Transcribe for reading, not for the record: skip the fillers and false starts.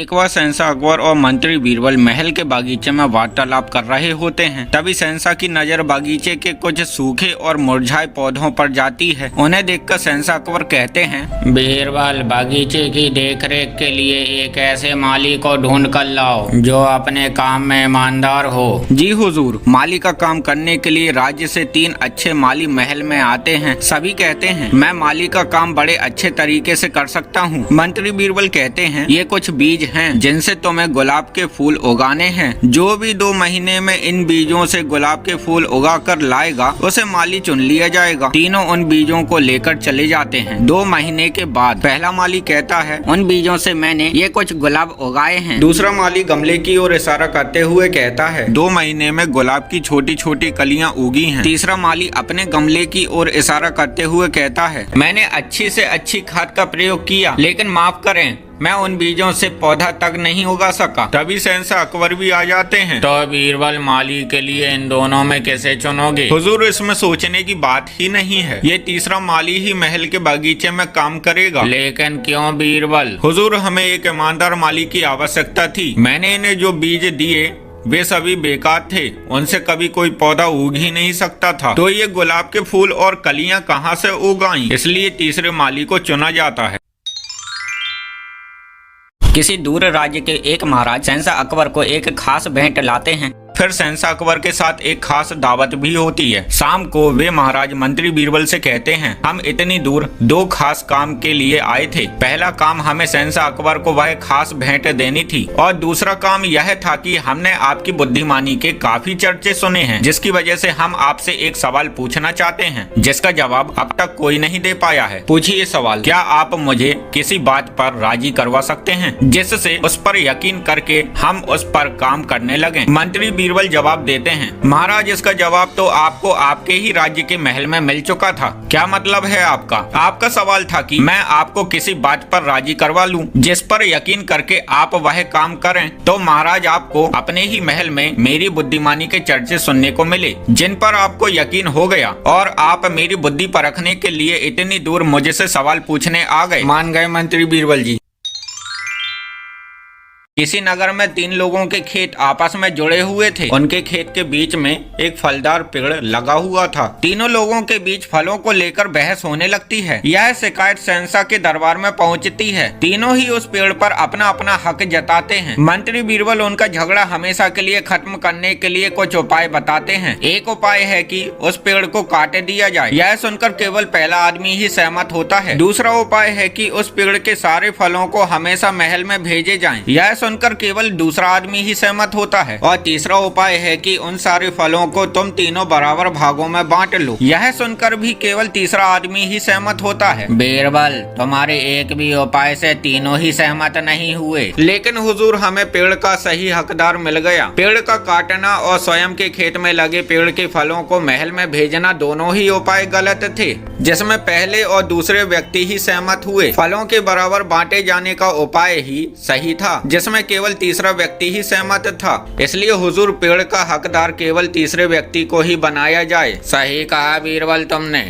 एक बार शहंशाह अकबर और मंत्री बीरबल महल के बागीचे में वार्तालाप कर रहे होते हैं। तभी शहंशाह की नजर बागीचे के कुछ सूखे और मुरझाए पौधों पर जाती है। उन्हें देखकर शहंशाह अकबर कहते हैं, बीरबल, बागीचे की देखरेख के लिए एक ऐसे माली को ढूंढ कर लाओ जो अपने काम में ईमानदार हो। जी हुजूर। माली का काम करने के लिए राज्य से 3 अच्छे माली महल में आते हैं। सभी कहते हैं, मैं माली का काम बड़े अच्छे तरीके से कर सकता हूँ। मंत्री बीरबल कहते हैं, ये कुछ बीज हैं जिनसे तुम्हें गुलाब के फूल उगाने हैं। जो भी 2 महीने में इन बीजों से गुलाब के फूल उगा कर लाएगा उसे माली चुन लिया जाएगा। तीनों उन बीजों को लेकर चले जाते हैं। 2 महीने के बाद पहला माली कहता है, उन बीजों से मैंने ये कुछ गुलाब उगाए हैं। दूसरा माली गमले की ओर इशारा करते हुए कहता है, 2 महीने में गुलाब की छोटी छोटी कलियां उगी हैं। तीसरा माली अपने गमले की ओर इशारा करते हुए कहता है, मैंने अच्छी से अच्छी खाद का प्रयोग किया, लेकिन माफ करें, मैं उन बीजों से पौधा तक नहीं उगा सका। तभी शहंशाह अकबर भी आ जाते हैं। तो बीरबल, माली के लिए इन दोनों में कैसे चुनोगे? हुजूर, इसमें सोचने की बात ही नहीं है। ये तीसरा माली ही महल के बागीचे में काम करेगा। लेकिन क्यों बीरबल? हुजूर, हमें एक ईमानदार माली की आवश्यकता थी। मैंने इन्हें जो बीज दिए वे सभी बेकार थे, उनसे कभी कोई पौधा उग ही नहीं सकता था। तो ये गुलाब के फूल और कलियां कहां से उगाई? इसलिए तीसरे माली को चुना जाता है। किसी दूर राज्य के एक महाराज शहंशाह अकबर को एक खास भेंट लाते हैं। फिर शहंशाह अकबर के साथ एक खास दावत भी होती है। शाम को वे महाराज मंत्री बीरबल से कहते हैं, हम इतनी दूर 2 खास काम के लिए आए थे। पहला काम हमें शहंशाह अकबर को वह खास भेंट देनी थी, और दूसरा काम यह था कि हमने आपकी बुद्धिमानी के काफी चर्चे सुने हैं, जिसकी वजह से हम आपसे एक सवाल पूछना चाहते हैं, जिसका जवाब अब तक कोई नहीं दे पाया है। पूछिए सवाल। क्या आप मुझे किसी बात पर राजी करवा सकते हैं जिससे उस पर यकीन करके हम उस पर काम करने लगे? मंत्री बीरबल जवाब देते हैं, महाराज, इसका जवाब तो आपको आपके ही राज्य के महल में मिल चुका था। क्या मतलब है आपका? आपका सवाल था कि मैं आपको किसी बात पर राजी करवा लूं जिस पर यकीन करके आप वह काम करें। तो महाराज, आपको अपने ही महल में मेरी बुद्धिमानी के चर्चे सुनने को मिले, जिन पर आपको यकीन हो गया, और आप मेरी बुद्धि परखने के लिए इतनी दूर मुझसे सवाल पूछने आ गए। मान गए मंत्री बीरबल जी। किसी नगर में 3 लोगों के खेत आपस में जुड़े हुए थे। उनके खेत के बीच में एक फलदार पेड़ लगा हुआ था। तीनों लोगों के बीच फलों को लेकर बहस होने लगती है। यह शिकायत शहंशाह के दरबार में पहुंचती है। तीनों ही उस पेड़ पर अपना अपना हक जताते हैं। मंत्री बीरबल उनका झगड़ा हमेशा के लिए खत्म करने के लिए कुछ उपाय बताते हैं। एक उपाय है कि उस पेड़ को काट दिया जाए। यह सुनकर केवल पहला आदमी ही सहमत होता है। दूसरा उपाय है कि उस पेड़ के सारे फलों को हमेशा महल में भेजे जाएं। यह सुनकर केवल दूसरा आदमी ही सहमत होता है। और तीसरा उपाय है कि उन सारे फलों को तुम तीनों बराबर भागों में बांट लो। यह सुनकर भी केवल तीसरा आदमी ही सहमत होता है। बीरबल, तुम्हारे एक भी उपाय से तीनों ही सहमत नहीं हुए। लेकिन हुजूर, हमें पेड़ का सही हकदार मिल गया। पेड़ का काटना और स्वयं के खेत में लगे पेड़ के फलों को महल में भेजना, दोनों ही उपाय गलत थे, जिसमें पहले और दूसरे व्यक्ति ही सहमत हुए। फलों के बराबर बांटे जाने का उपाय ही सही था, जिसमें केवल तीसरा व्यक्ति ही सहमत था। इसलिए हुजूर, पेड़ का हकदार केवल तीसरे व्यक्ति को ही बनाया जाए। सही कहा बीरबल तुमने।